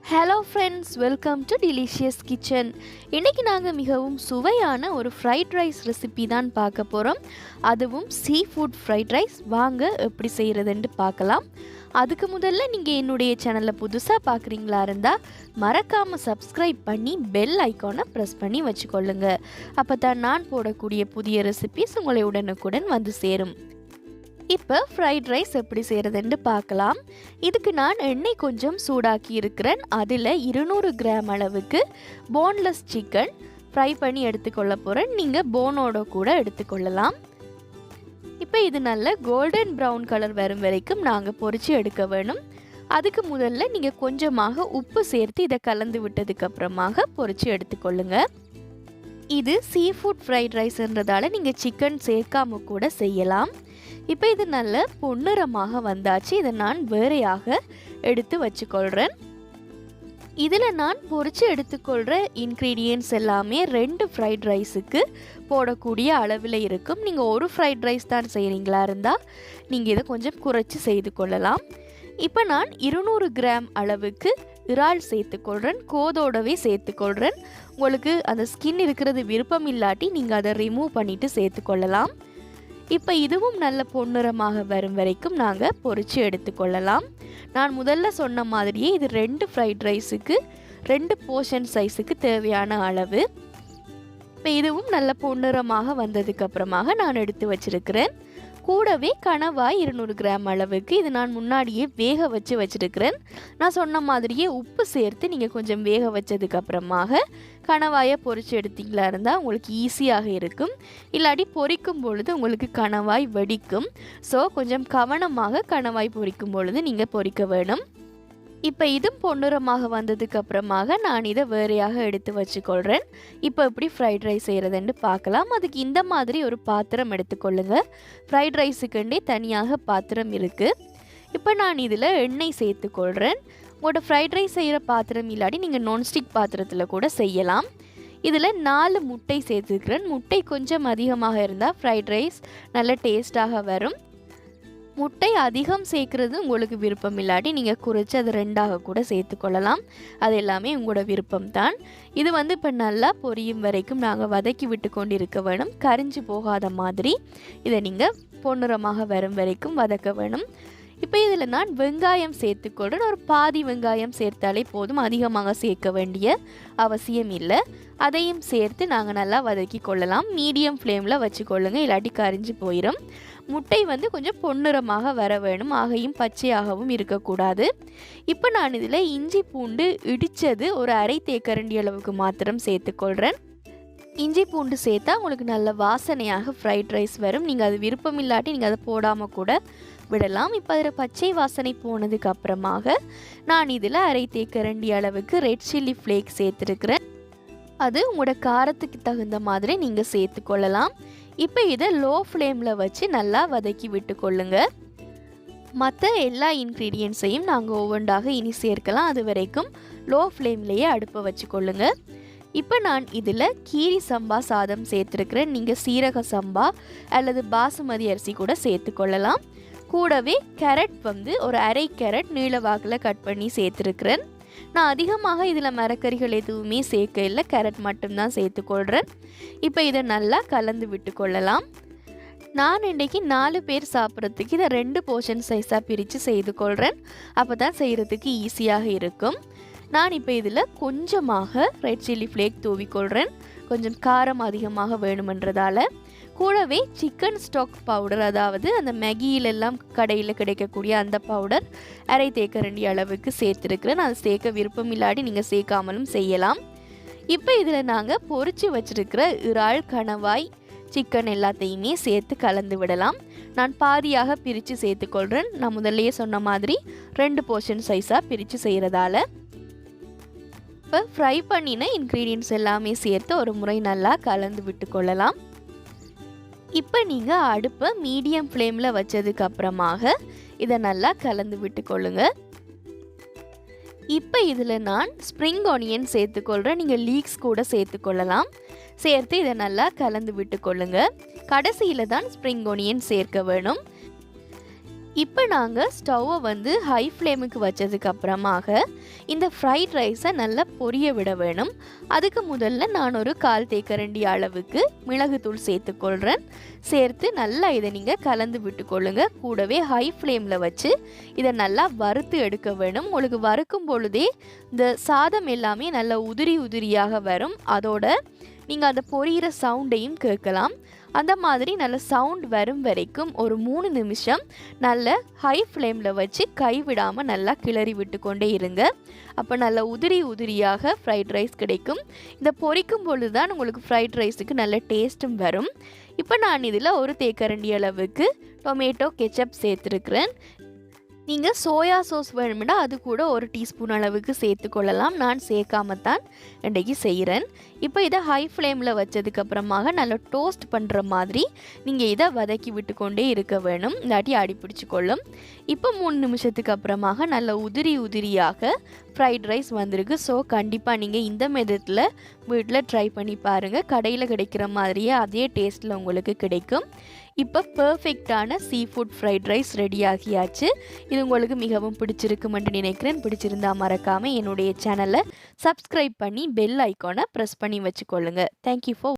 Hello friends, welcome to Delicious Kitchen. இன்னைக்கு நாங்க மிகவும் சுவையான ஒரு fried rice ரெசிபி தான் பார்க்க போறோம். அதுவும் seafood fried rice. வாங்க எப்படி செய்யறதுன்னு பார்க்கலாம். அதுக்கு முதல்ல நீங்க என்னுடைய சேனலை புதுசா பார்க்கறீங்களா இருந்தா மறக்காம subscribe பண்ணி bell ஐகானை பிரஸ் பண்ணி வச்சுக்கொள்ளுங்க. அப்பதான் நான் போடக்கூடிய புதிய ரெசிபிஸ் உங்களை உடனுக்குடன் வந்து சேரும். இப்போ ஃப்ரைட் ரைஸ் எப்படி செய்கிறதுன்னு பார்க்கலாம். இதுக்கு நான் எண்ணெய் கொஞ்சம் சூடாக்கி இருக்கிறேன். அதில் 200 கிராம் அளவுக்கு போன்லெஸ் சிக்கன் ஃப்ரை பண்ணி எடுத்துக்கொள்ள போகிறேன். நீங்கள் போனோட கூட எடுத்துக்கொள்ளலாம். இப்போ இது நல்ல கோல்டன் ப்ரௌன் கலர் வரும் வரைக்கும் நாங்கள் பொரித்து எடுக்க வேணும். அதுக்கு முதல்ல நீங்கள் கொஞ்சமாக உப்பு சேர்த்து இதை கலந்து விட்டதுக்கப்புறமாக பொரித்து எடுத்துக்கொள்ளுங்க. இது சீஃபுட் ஃப்ரைட் ரைஸ்ன்றதால நீங்கள் சிக்கன் சேர்க்காம கூட செய்யலாம். இப்போ இது நல்ல பொன்னிறமாக வந்தாச்சு. இதை நான் வேறையாக எடுத்து வச்சுக்கொள்கிறேன். இதில் நான் பொரித்து எடுத்துக்கொள்கிற இன்க்ரீடியன்ட்ஸ் எல்லாமே 2 ஃப்ரைட் ரைஸுக்கு போடக்கூடிய அளவில் இருக்கும். நீங்கள் ஒரு ஃப்ரைட் ரைஸ் தான் செய்கிறீங்களா இருந்தால் நீங்கள் இதை கொஞ்சம் குறைச்சி செய்து கொள்ளலாம். இப்போ நான் 200 கிராம் அளவுக்கு இறால் சேர்த்துக்கொள்கிறேன். கோதோடவே சேர்த்துக்கொள்கிறேன். உங்களுக்கு அந்த ஸ்கின் இருக்கிறது விருப்பம் இல்லாட்டி நீங்கள் அதை ரிமூவ் பண்ணிவிட்டு சேர்த்துக்கொள்ளலாம். இப்போ இதுவும் நல்ல பொன்னிறமாக வரும் வரைக்கும் நாங்கள் பொரித்து எடுத்துக்கொள்ளலாம். நான் முதல்ல சொன்ன மாதிரியே இது 2 ஃப்ரைட் ரைஸுக்கு 2 போர்ஷன் சைஸுக்கு தேவையான அளவு. இப்போ இதுவும் நல்ல பொன்னிறமாக வந்ததுக்கப்புறமாக நான் எடுத்து வச்சிருக்கிறேன். கூடவே கணவாய் 200 கிராம் அளவுக்கு இது நான் முன்னாடியே வேக வச்சு வச்சுருக்கிறேன். நான் சொன்ன மாதிரியே உப்பு சேர்த்து நீங்கள் கொஞ்சம் வேக வச்சதுக்கப்புறமாக கணவாயை பொரித்து எடுத்தீங்களா இருந்தால் உங்களுக்கு ஈஸியாக இருக்கும். இல்லாட்டி பொரிக்கும் பொழுது உங்களுக்கு கணவாய் வெடிக்கும். ஸோ கொஞ்சம் கவனமாக கணவாய் பொரிக்கும் பொழுது நீங்கள் பொரிக்க வேணும். இப்போ இதுவும் பொன்னிறமாக வந்ததுக்கு அப்புறமாக நான் இதை வேறையாக எடுத்து வச்சுக்கொள்கிறேன். இப்போ எப்படி ஃப்ரைட் ரைஸ் செய்கிறதுன்னு பார்க்கலாம். அதுக்கு இந்த மாதிரி ஒரு பாத்திரம் எடுத்துக்கொள்ளுங்க. ஃப்ரைட் ரைஸுக்குண்டே தனியாக பாத்திரம் இருக்குது. இப்போ நான் இதில் எண்ணெய் சேர்த்துக்கொள்கிறேன். உங்களோட ஃப்ரைட் ரைஸ் செய்கிற பாத்திரம் இல்லாட்டி நீங்கள் நான்ஸ்டிக் பாத்திரத்தில் கூட செய்யலாம். இதில் 4 முட்டை சேர்த்துக்கிறேன். முட்டை கொஞ்சம் அதிகமாக இருந்தால் ஃப்ரைட் ரைஸ் நல்ல டேஸ்ட்டாக வரும். முட்டை அதிகம் சேர்க்குறது உங்களுக்கு விருப்பம் இல்லாட்டி நீங்கள் குறைச்சி அது 2ஆக கூட சேர்த்துக்கொள்ளலாம். அது எல்லாமே உங்களோட விருப்பம் தான். இது இப்போ நல்லா பொரியும் வரைக்கும் நாங்கள் வதக்கி விட்டு கொண்டு இருக்க வேணும். கரிஞ்சு போகாத மாதிரி இதை நீங்கள் பொன்னிறமாக வரும் வரைக்கும் வதக்க வேணும். இப்போ இதில் நான் வெங்காயம் சேர்த்துக்கொள்கிறேன். ஒரு பாதி வெங்காயம் சேர்த்தாலே போதும். அதிகமாக சேர்க்க வேண்டிய அவசியம் இல்லை. அதையும் சேர்த்து நாங்கள் நல்லா வதக்கி கொள்ளலாம். மீடியம் ஃப்ளேமில் வச்சுக்கொள்ளுங்க, இல்லாட்டி கரிஞ்சு போயிடும். முட்டை கொஞ்சம் பொன்னிறமாக வர வேணும். ஆகையும் பச்சையாகவும் இருக்கக்கூடாது. இப்போ நான் இதில் இஞ்சி பூண்டு இடித்தது ஒரு அரை தேக்கரண்டி அளவுக்கு மாத்திரம் சேர்த்துக்கொள்கிறேன். இஞ்சி பூண்டு சேர்த்தா உங்களுக்கு நல்ல வாசனையாக ஃப்ரைட் ரைஸ் வரும். நீங்கள் அது விருப்பம் இல்லாட்டி நீங்கள் அதை போடாமல் கூட விடலாம். இப்போ அதில் பச்சை வாசனை போனதுக்கு அப்புறமாக நான் இதில் அரை தேக்கரண்டி அளவுக்கு ரெட் சில்லி ஃப்ளேக்ஸ் சேர்த்துருக்கிறேன். அது உங்களோட காரத்துக்கு தகுந்த மாதிரி நீங்கள் சேர்த்துக்கொள்ளலாம். இப்போ இதை லோ ஃப்ளேமில் வச்சு நல்லா வதக்கி விட்டு கொள்ளுங்க. மற்ற எல்லா இன்க்ரீடியன்ட்ஸையும் நாங்கள் ஒவ்வொன்றாக இனி சேர்க்கலாம். அது வரைக்கும் லோ ஃப்ளேம்லேயே அடுப்பை வச்சு கொள்ளுங்க. இப்போ நான் இதில் கீரி சம்பா சாதம் சேர்த்துருக்கிறேன். நீங்கள் சீரக சம்பா அல்லது பாசுமதி அரிசி கூட சேர்த்துக்கொள்ளலாம். கூடவே கேரட் ஒரு அரை கேரட் நீள வாக்கில் கட் பண்ணி சேர்த்துருக்கிறேன். நான் அதிகமாக இதில் மரக்கறிகள் எதுவுமே சேர்க்க இல்லை, கேரட் மட்டும்தான் சேர்த்துக்கொள்கிறேன். இப்போ இதை நல்லா கலந்து விட்டு கொள்ளலாம். நான் இன்றைக்கி 4 பேர் சாப்பிட்றதுக்கு இதை 2 போர்ஷன் சைஸாக பிரித்து செய்து கொள்கிறேன். அப்போ தான் செய்கிறதுக்கு ஈஸியாக இருக்கும். நான் இப்போ இதில் கொஞ்சமாக ரெட் சில்லி ஃப்ளேக் தூவிக்கொள்கிறேன். கொஞ்சம் காரம் அதிகமாக வேணுமென்றதால. கூடவே சிக்கன் ஸ்டாக் பவுடர், அதாவது அந்த மேகியிலெல்லாம் கடையில் கிடைக்கக்கூடிய அந்த பவுடர் அரை தேக்கரண்டி அளவுக்கு சேர்த்துருக்கிறேன். அது சேர்க்க விருப்பம் இல்லாட்டி நீங்கள் சேர்க்காமலும் செய்யலாம். இப்போ இதில் நாங்கள் பொரித்து வச்சுருக்கிற இறால், கணவாய், சிக்கன் எல்லாத்தையுமே சேர்த்து கலந்து விடலாம். நான் பாதியாக பிரித்து சேர்த்துக்கொள்கிறேன். நான் முதல்லையே சொன்ன மாதிரி 2 போர்ஷன் சைஸாக பிரித்து செய்கிறதால. இப்போ ஃப்ரை பண்ணின இன்க்ரீடியன்ட்ஸ் எல்லாமே சேர்த்து ஒரு முறை நல்லா கலந்து விட்டு கொள்ளலாம். இப்போ நீங்கள் அடுப்பை மீடியம் ஃப்ளேமில் வச்சதுக்கு அப்புறமாக இதை நல்லா கலந்து விட்டு கொள்ளுங்க. இப்போ இதில் நான் ஸ்ப்ரிங் ஆனியன் சேர்த்துக்கொள்கிறேன். நீங்கள் லீக்ஸ் கூட சேர்த்துக்கொள்ளலாம். சேர்த்து இதை நல்லா கலந்து விட்டு கொள்ளுங்க. கடைசியில் தான் ஸ்ப்ரிங் ஆனியன் சேர்க்க வேணும். இப்போ நாங்கள் ஸ்டவ்வை வந்து ஹை ஃப்ளேமுக்கு வச்சதுக்கு அப்புறமாக இந்த ஃப்ரைட் ரைஸை நல்லா பொரிய விட வேணும். அதுக்கு முதல்ல நான் ஒரு 1/4 தேக்கரண்டி அளவுக்கு மிளகுத்தூள் சேர்த்துக்கொள்கிறேன். சேர்த்து நல்லா இதை நீங்கள் கலந்து விட்டுக்கொள்ளுங்க. கூடவே ஹை ஃப்ளேமில் வச்சு இதை நல்லா வறுத்து எடுக்க வேணும். உங்களுக்கு வறுக்கும் பொழுதே இந்த சாதம் எல்லாமே நல்லா உதிரி உதிரியாக வரும். அதோட நீங்கள் அந்த பொரியிற சவுண்டையும் கேட்கலாம். அந்த மாதிரி நல்ல சவுண்ட் வரும் வரைக்கும் ஒரு 3 நிமிஷம் நல்ல ஹை ஃப்ளேமில் வச்சு கைவிடாமல் நல்லா கிளறி விட்டு கொண்டே இருங்க. அப்போ நல்ல உதிரி உதிரியாக ஃப்ரைட் ரைஸ் கிடைக்கும். இந்த பொரிக்கும் பொழுது தான் உங்களுக்கு ஃப்ரைட் ரைஸுக்கு நல்ல டேஸ்ட்டும் வரும். இப்போ நான் இதில் ஒரு தேக்கரண்டி அளவுக்கு டொமேட்டோ கெச்சப் சேர்த்துருக்கிறேன். நீங்கள் சோயா சாஸ் வேணும்னா அது கூட ஒரு டீஸ்பூன் அளவுக்கு சேர்த்துக்கொள்ளலாம். நான் சேர்க்காமத்தான் இன்றைக்கி செய்கிறேன். இப்போ இதை ஹை ஃப்ளேமில் வச்சதுக்கப்புறமாக நல்லா டோஸ்ட் பண்ணுற மாதிரி நீங்கள் இதை வதக்கி விட்டு கொண்டே இருக்க வேணும். இல்லாட்டி அடி பிடிச்சிக்கொள்ளும். இப்போ 3 நிமிஷத்துக்கு அப்புறமாக நல்ல உதிரி உதிரியாக ஃப்ரைட் ரைஸ் வந்திருக்கு. ஸோ கண்டிப்பாக நீங்கள் இந்த மெத்தடில் வீட்டில் ட்ரை பண்ணி பாருங்கள். கடையில் கிடைக்கிற மாதிரியே அதே டேஸ்ட்டில் உங்களுக்கு கிடைக்கும். இப்போ பர்ஃபெக்டான சீஃபுட் ஃப்ரைட் ரைஸ் ரெடி ஆகியாச்சு. இது உங்களுக்கு மிகவும் பிடிச்சிருக்குமென்று நினைக்கிறேன். பிடிச்சிருந்தா மறக்காமல் என்னுடைய சேனலை சப்ஸ்கிரைப் பண்ணி பெல் ஐக்கானை ப்ரெஸ் பண்ணி வச்சுக்கொள்ளுங்க. Thank you for